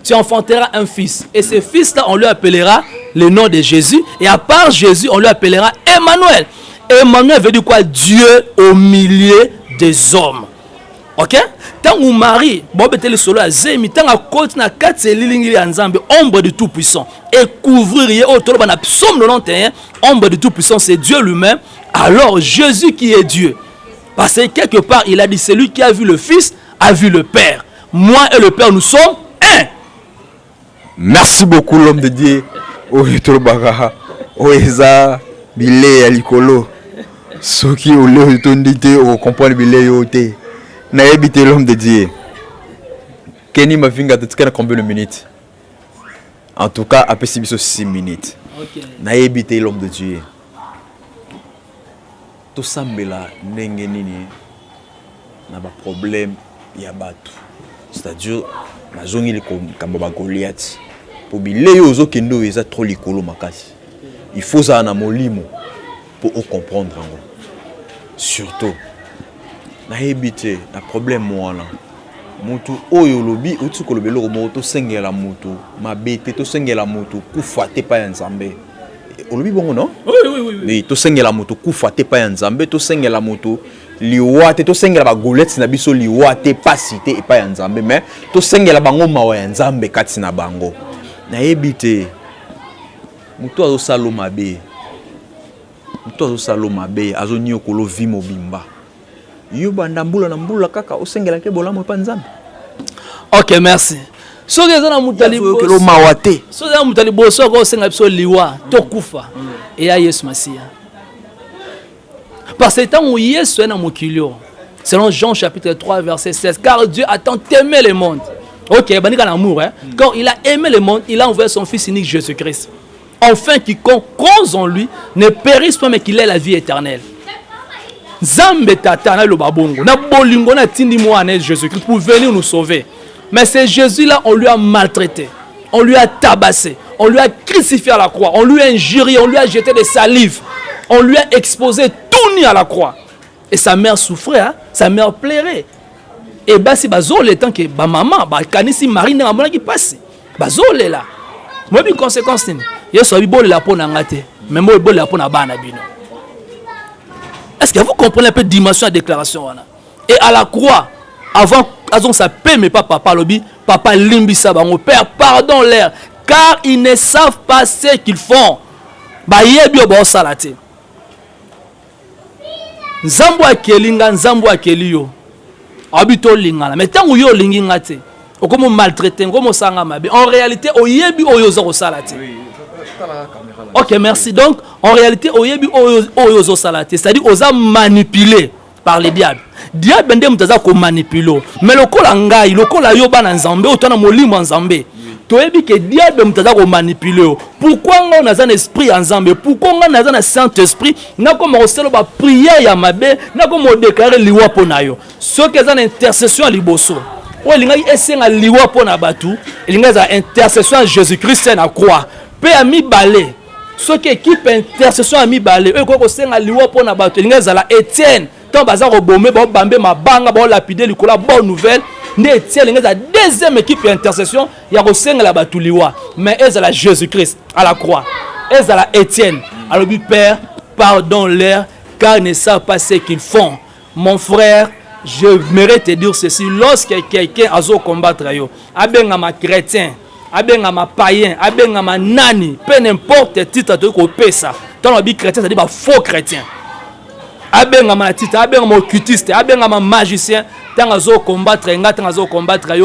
tu enfanteras un fils. Et ce fils-là, on lui appellera le nom de Jésus. Et à part Jésus, on lui appellera Emmanuel. Emmanuel veut dire quoi? Dieu au milieu des hommes. Ok? Tant que Marie, le solo à Zémi, tant que côté na quatre lilingi ensemble, ombre de tout puissant, et couvrir autour de la psaume 91, ombre de tout puissant, c'est Dieu lui-même. Alors Jésus qui est Dieu, parce que quelque part il a dit celui qui a vu le Fils a vu le Père. Moi et le Père nous sommes un. Merci beaucoup l'homme de Dieu. Oitolobaka, Oeza, Bilé Alikolo. Ceux qui ont l'air de comprendre Bilé Yote. Na habité l'homme de Dieu. Kenny Mavinga te tika na combien de minutes? En tout cas, après 6 minutes. Okay. Na habité l'homme de Dieu. Tout sambela ndenge nini na ba problème ya batu. C'est-à-dire na zongi le kambo ba Goliath. Pour bilé yo zo kendo eza trop likolo makasi. Il faut ça na molimo pour comprendre ngo. Surtout na habité na problème moi là. Mutu oyo lobi uti ko lobelo ko moto sengela mutu mabete to sengela mutu kufate pa ya nzambe. Olobi bongo non? Oui, to sengela mutu kufate pa ya nzambe, to sengela mutu liwate, to sengela ba Goliath na biso liwate pa cité e pa ya nzambe, mais to sengela bango mawa ya nzambe kati na bango. Na habité mutu azo salo mabe. Mutu azo salo mabe, azo nyokolo vi mobimba. Yo banda mbula na mbula kaka osengela ke bolamo pa nzambe. OK, merci. So que na mutali bo lo mawate. So na mutali bo so ko senga biso liwa to kufa. Et ya Yesu Masia. Parce que tant où Yesu est na mokilio. Selon Jean chapitre 3 verset 16, car Dieu a tant aimé le monde. OK, banika l'amour hein. Quand il a aimé le monde, il a envoyé son fils unique Jésus-Christ. Enfin quiconque croit en lui ne périsse pas mais qu'il ait la vie éternelle. Zambe tata na lo babongo na bolingo na tindi mwana Jésus-Christ pour venir nous sauver. Mais c'est Jésus là, on lui a maltraité, on lui a tabassé, on lui a crucifié à la croix, on lui a injurié, on lui a jeté des salives, on lui a exposé tout nu à la croix. Et sa mère souffrait, hein? Sa mère pleurait. Et bah si bazole tant que ba maman ba kanisi Marie na mona qui passe. Bazole là. Moi une conséquence ni. Yesu abi bol la pona ngate. Mais moi bol la pona bana bino. Est-ce que vous comprenez un peu la dimension de la déclaration wana? Et à la croix, avant azon sa paix mais pas papa lobi, papa limbisa bango père pardon leur car ils ne savent pas ce qu'ils font. Ba yebi obo salate. Nzambo akelinga nzambo akeliyo. Abito lingala. Mais tant yo lingi ngate. Okomo maltraiter, okomo sanga mabe. En réalité oyebi oyozo ko salate. OK, merci. Donc en réalité oyebi oyozo salate, c'est-à-dire oza manipulé par les diables. Diable ndem taza ko manipulo. Mais lokola ngai, lokola yo bana nzambe, otana molimo nzambe. Toyebi que diable mutaza ko manipuler. Pourquoi on a un esprit en nzambe? Pourquoi on a un Saint-Esprit? Na comme oselo ba prière ya mabe, na comme déclarer liwa pona yo. Ce que za intercession à liboso. O linga esenga liwa pona batu, linga za intercession à Jésus-Christ na croix. Pe ami balé. Ce qui équipe intercession ami balé, e ko senga liwa pona batu, linga za la Étienne. Tant baza ko bomé ba bambe mabanga ba lapider likola bonne nouvelle. Né tiens la deuxième équipe d'intercession, il y a aussi la batuliwa, mais elle la Jésus-Christ à la croix. Elle la Étienne. Alors dit Père, pardonne-leur car ils ne savent pas ce qu'ils font. Mon frère, je mérite te dire ceci, lorsque quelqu'un a zo combattre yo, abengama chrétien, abengama païen, abengama nani, peu n'importe titre de ko pesa. Tant on dit chrétien, ça dit faux chrétien. Abengama titre, abengama occultiste, abengama magicien. Combattre,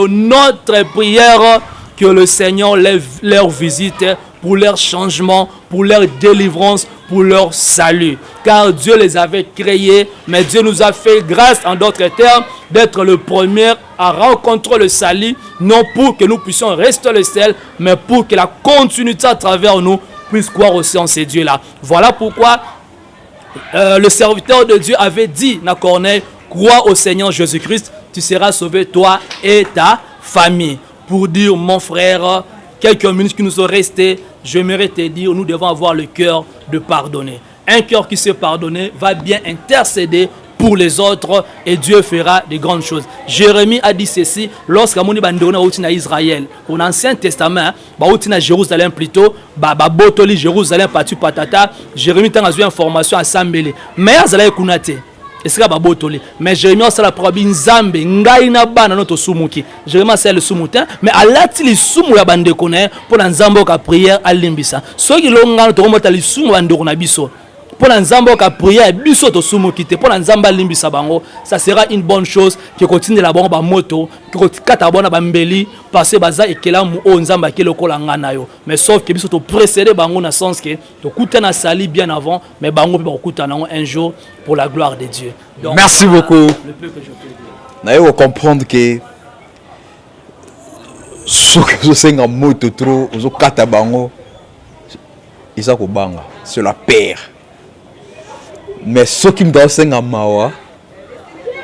notre prière que le Seigneur leur visite pour leur changement, pour leur délivrance, pour leur salut. Car Dieu les avait créés, mais Dieu nous a fait grâce, en d'autres termes, d'être le premier à rencontrer le salut, non pour que nous puissions rester le ciel, mais pour que la continuité à travers nous puisse croire aussi en ces dieux-là. Voilà pourquoi le serviteur de Dieu avait dit à Corneille, crois au Seigneur Jésus-Christ, tu seras sauvé, toi et ta famille. Pour dire, mon frère, quelques minutes qui nous sont restées, j'aimerais te dire, nous devons avoir le cœur de pardonner. Un cœur qui sait pardonner va bien intercéder pour les autres et Dieu fera de grandes choses. Jérémie a dit ceci lorsqu'Amoni Bandona outina Israël. Au Ancien Testament, outina Jérusalem plutôt, botoli Jérusalem patu patata, Jérémie a eu information à Sambele. Mais azala kunate. Est-ce que babotoli? Mais Jérémie a la probi nzambe ngai na bana notre sumuki. Jérémie c'est le sumutin, mais alati li sumu ya bande koné pour nzambo ka prière à limbisa. So ki longa to mota li sumu bande kona biso. Pour nzambo ka prière biso to sumuki te pour nzamba limbisa bango, ça sera une bonne chose qui continue la bonne ba moto, qui kata bona ba mbeli passer baza ekela mu o nzamba ke lokola ngana yo. Mais sauf que biso to précéder bango na sens que to kutana sali bien avant, mais bango pe ba kutana un jour pour la gloire de Dieu. Donc, merci beaucoup. Le peu que je peux dire. Naye vous comprendre que ce que je sais en moto trop, aux kata bango, isa ko banga, c'est la paire. Mais ce qui me doit c'est en mawa,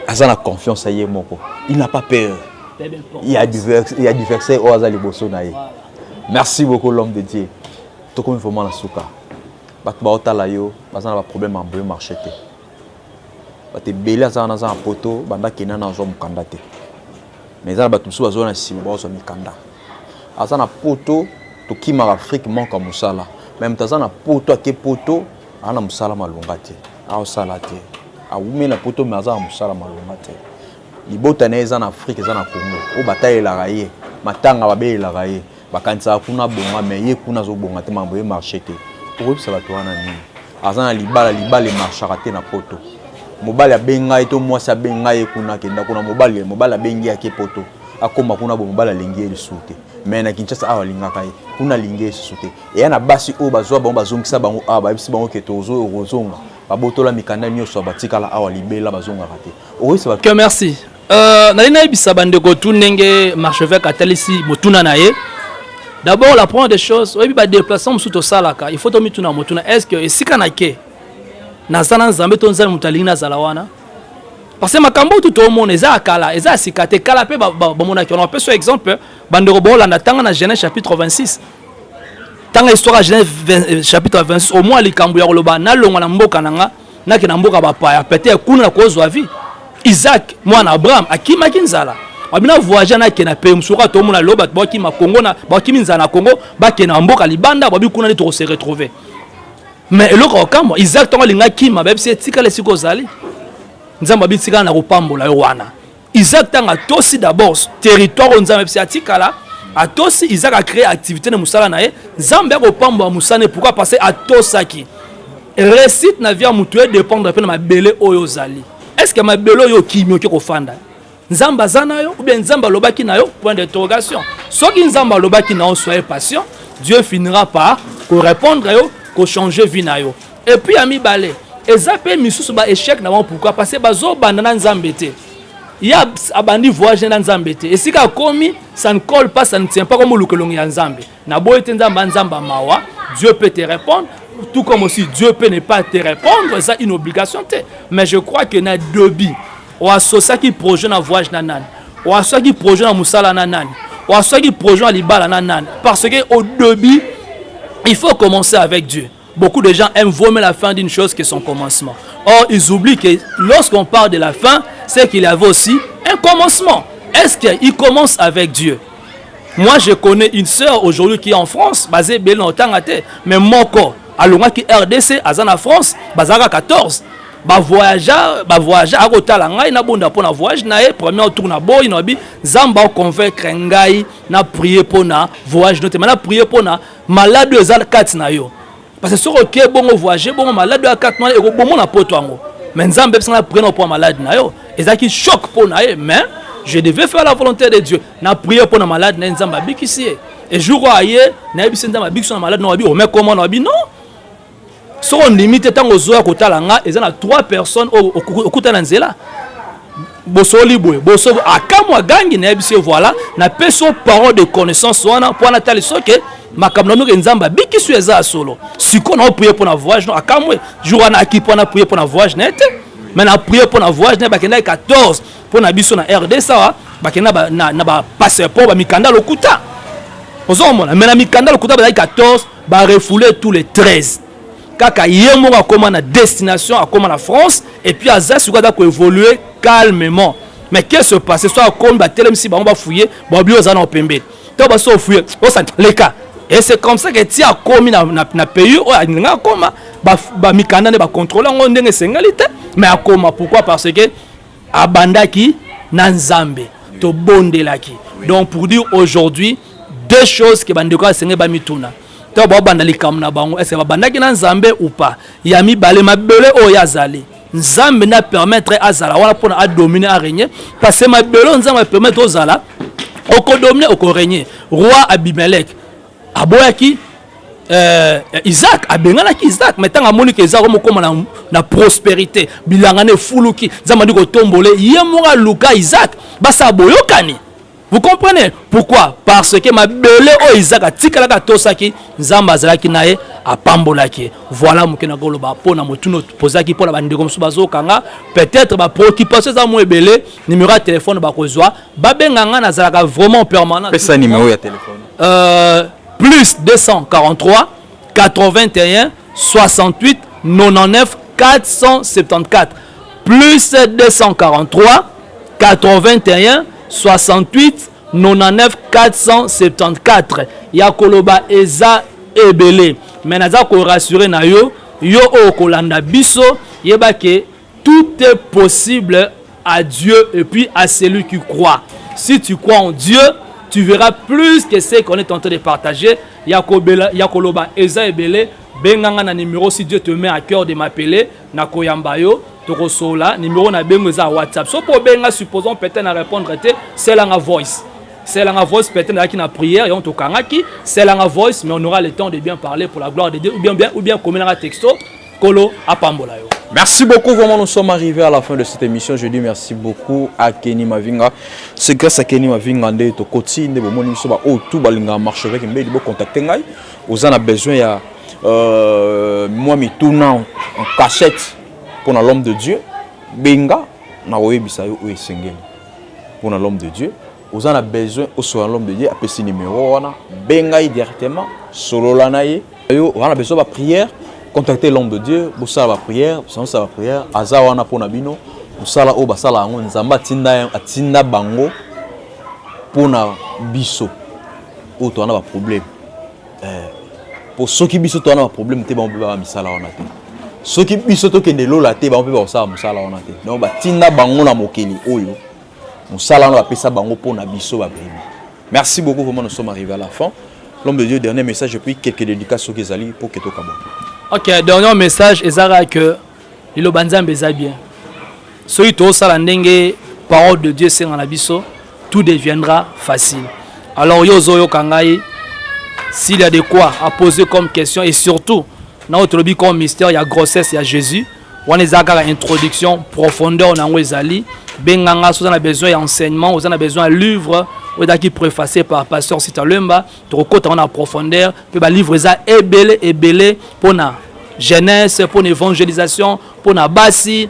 a la confiance à yemoko. Il n'a pas peur. Il y a diversé au hasard les bosso naïe. Merci beaucoup l'homme de Dieu. Tout comme il faut m'en souka. Bat ba otala yo, ba ça na problème en bleu marché te. Ba te belé ça na un poto, banda kena na zo mukanda te. Mais ça ba tusu bazo na sima ba zo mikanda. Asa na poto to kima Afrique manque à musala. Même taza na poto ke poto ana musala malunga te. A salate. A wumi na poto mais aza musala malunga te. Libota na eza na Afrique eza na Congo. O bataille la raye, matanga ba be la raye. Bakanisa kuna bonga mais ye kuna zo bonga te mambo ye marché te. Pour ça va toi na ni. Azana libala marchera te na poto. Mobali abenga eto mwasi abenga ye kuna kenda kuna mobali abengi ya ke poto. Akoma kuna bo mobali alingi ye sute. Mais na Kinshasa awa lingaka ye. Kuna lingi ye sute. Et na basi o bazwa bango bazongisa bango aba bisi bango ke tozo rozonga. Babotola mikanda nyoso batikala awa libela bazonga raté. O ça va. Que merci. Nalina ibisa bandeko tunenge marchevêque atalisi motuna na ye. D'abord la première des choses, oyebi ba déplacement musuto salaka, il faut to mituna motuna. Est-ce que esika na ke na zana nzambe to nzambe mutalingi na zalawana? Parce que makambo tout au monde eza akala, eza sikate kala pe ba mona ki on peut sur exemple bandeko bola na tanga na Genèse chapitre 26. Tanga histoire Genèse chapitre 26 au moins likambo ya koloba na longa na mboka nanga na ke na mboka ba pa ya peut-être kuna na kozwa vie. Isaac mwana Abraham akima kinzala. abina voyager na kena pe musuka to mona loba baki makongo na baki minza na Congo baki na mboka libanda babi kuna to se retrouver mais eloko kama Isaac tonga linga kima bebisi etika lesiko zali nzamba bitika na kopambola yo wana Isaac tanga tosi d'abord territoire nzamba bebisi atikala atosi Isaac a créé activité na musala na ye nzamba ya kopambola musane pourquoi parce atosaki récite na via mutué dépendre pe na mabele oyo zali est-ce que mabele oyo kimi ko fanda nzamba zana yo ou bien nzamba lobaki na yo point d'interrogation soki nzamba lobaki na yo soyez patient Dieu finira par ko répondre yo ko changer vie na yo et puis ami balé ezape misusu ba échec na pourquoi parce que bazo bandana nzambe te ya abandi voyage na nzambe te esika komi ça ne colle pas ça ne tient pas comme lukelongi ya nzambe na boyete nzamba nzamba mawa Dieu peut te répondre tout comme aussi Dieu peut ne pas te répondre ça une obligation te mais je crois que na debi ou asosa qui projet na voyage na nani ou asosa qui projet na musala na nani ou asosa qui projet na libala na nani parce que au début il faut commencer avec Dieu. Beaucoup de gens aiment vomir la fin d'une chose que son commencement. Or, ils oublient que lorsqu'on parle de la fin, c'est qu'il y avait aussi un commencement. Est-ce qu'il commence avec Dieu? Moi, je connais une sœur aujourd'hui qui est en France, basée bien longtemps à terre. Mais mon corps, à l'Ouest qui RDC, à Zana France, basée à 14. Voyager à Rotalanga, na bonda pour na voyage na premier tour na boy na bi zamba convaincre ngai na prier pour na voyage note na prier pour na malade de zal 4 na yo parce que sur OK bon voyager bon malade de 4 na e bon na poto ango mais nzambe na prier pour malade na yo ezaki choc pour na mais je devais faire la volonté de Dieu na prier pour na malade na nzamba bikisi et jour aye na biso nzamba bikisi na malade na bi o mais comment na bi non si on limite tant aux oeufs côté langa et a 3 personnes au côté lanzela bosoli boy boso akamwa gangi na bisi voilà na peso parole de connaissance wana pour na tali soke makamno no nzamba biki su eza solo siko na prier pour na voyage no akamwe jour na ki pour na prier pour na voyage net mais na prier pour na voyage na bakenda 14 pour na biso na RD sawa bakenda na ba passeport ba mikanda lokuta ozomona mais na mikanda lokuta ba 14 ba refouler tous les 13 kaka yemo akoma na destination akoma na France et puis aza suka ko évoluer calmement mais qu'est-ce qui se passe soit comme ba telemsi ba on va fouiller ba bio za na opembe to ba so fouiller o sa les cas et c'est comme ça que ti a komi na pays o nga koma ba mikanda ne ba contrôler ngo ndenge sengalite mais akoma pourquoi parce que abandaki na nzambe to bondelaki donc pour dire aujourd'hui deux choses que bandeko senge ba mituna to ba banda likam na bango est-ce que ba bandaki na nzambe ou pas ya mi balé mabele o ya zali nzambe na permettre azala wala pona a dominer a régner parce que mabele nzambe permettre ozala oko dominer oko régner roi Abimelech aboyaki Isaac abenganaki Isaac mais tant amoni que Isaac comme na prospérité bilanga ne fuluki nzambe ndiko tombole yemoka luka Isaac basa boyokani. Vous comprenez pourquoi? Parce que ma belé o Isaac atikalaka tosaki nzamba azalaki naye apambolaki. Voilà mukena goloba pona motuno posaki pona bandeko musu bazokanga peut-être ba préoccupation za mo ebele numéro de téléphone ba kozwa babenganga nazalaka vraiment permanent. Pesa numéro ya téléphone. Plus 243 81 68 99 474 plus 243 81 68 99 474 ya koloba eza ebele mais naza ko rassurer na yo o kolanda biso yeba que tout est possible à Dieu et puis à celui qui croit. Si tu crois en Dieu, tu verras plus que ce qu'on est en train de partager. Ya koloba eza ebele benganga na numéro si Dieu te met à cœur de m'appeler na koyamba yo. Tokosola numéro na bengo za WhatsApp so po benga supposons peut-être na répondre c'est la voice peut-être na qui na prière et on tokangaki c'est la voice mais on aura le temps de bien parler pour la gloire de Dieu ou bien comme un texto kolo apambola yo. Merci beaucoup, vraiment nous sommes arrivés à la fin de cette émission. Je dis merci beaucoup à Kenny Mavinga. C'est grâce à Kenny Mavinga de to continue de bomoni so ba o tout balinga marche avec mbé de contacter ngai. Vous en a besoin ya moi mi tournant en cachette pour l'homme de Dieu, benga na oyebisa yo esengeli. Pour l'homme de Dieu, vous en a besoin au soit l'homme de Dieu, appelle ce numéro wana, benga directement solo la naye. Yo on a besoin de prière, contacter l'homme de Dieu, pour ça la prière, sans ça la prière, aza wana pour nabino, pour ça la o basala ngo nzamba tinda bango pour na biso ou tu as un problème pour ceux qui biso tu as un problème te ba on peut ba misala on a te ceux qui biso to kende lola te ba on peut ba ça musala on a te donc ba tinda bango na mokeli oyo musala on va pesa bango pour na biso ba bébé. Merci beaucoup, vraiment nous sommes arrivés à la fin. L'homme de Dieu, dernier message et puis quelques dédicaces qui sont pour que tout le monde. Ok, dernier message est que le banzambe est bien. Si tu as la parole de Dieu c'est en abisso, tout deviendra facile. Alors yozo kangai, s'il y a de quoi à poser comme question et surtout dans notre lobby comme mystère, il y a grossesse, il y a Jésus. On a une introduction, profondeur, on a Ezali. Benganga, on a besoin d'enseignement, on a besoin de livres. Qui est préfacé par Pasteur Sitalumba, on a profondeur, puis le livre est belé pour la jeunesse, pour l'évangélisation, pour la bassi,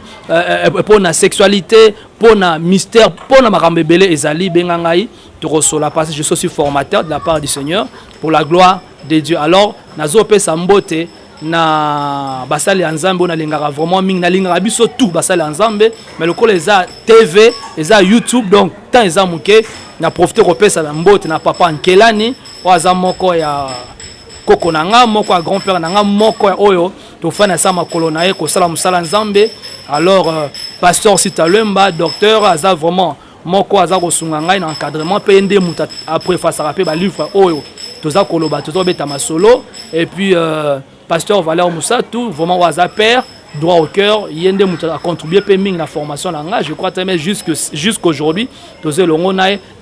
pour la sexualité, pour le mystère, pour la marambe belé ezali bengangai, je suis aussi formateur de la part du Seigneur pour la gloire de Dieu. Alors, nazo pe sambote na basali ensemble on a lingara vraiment ming na lingara biso tout basali ensemble mais le col eza TV eza YouTube donc tant eza muke na profiter repesa na mbote na papa nkelani waza moko ya koko nanga moko ya grand père nanga moko ya oyo to fana sa makolo na ye ko sala musala nzambe. Alors pasteur Sitalumba docteur aza vraiment moko aza ko sunga ngai na encadrement pe ndé muta après face à ba livre oyo toza koloba tozo beta masolo et puis pasteur Valère Moussa, tout vraiment au père, droit au cœur, il y a contribué à la formation langage. Je crois que jusqu'aujourd'hui,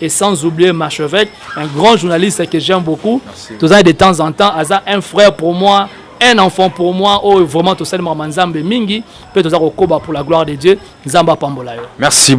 et sans oublier Marchevêque, un grand journaliste que j'aime beaucoup. Tous de temps en temps, un frère pour moi, un enfant pour moi, oh vraiment tout ça, Manzambe Mingi, peut-être pour la gloire de Dieu, Zamba Pambolayo. Merci.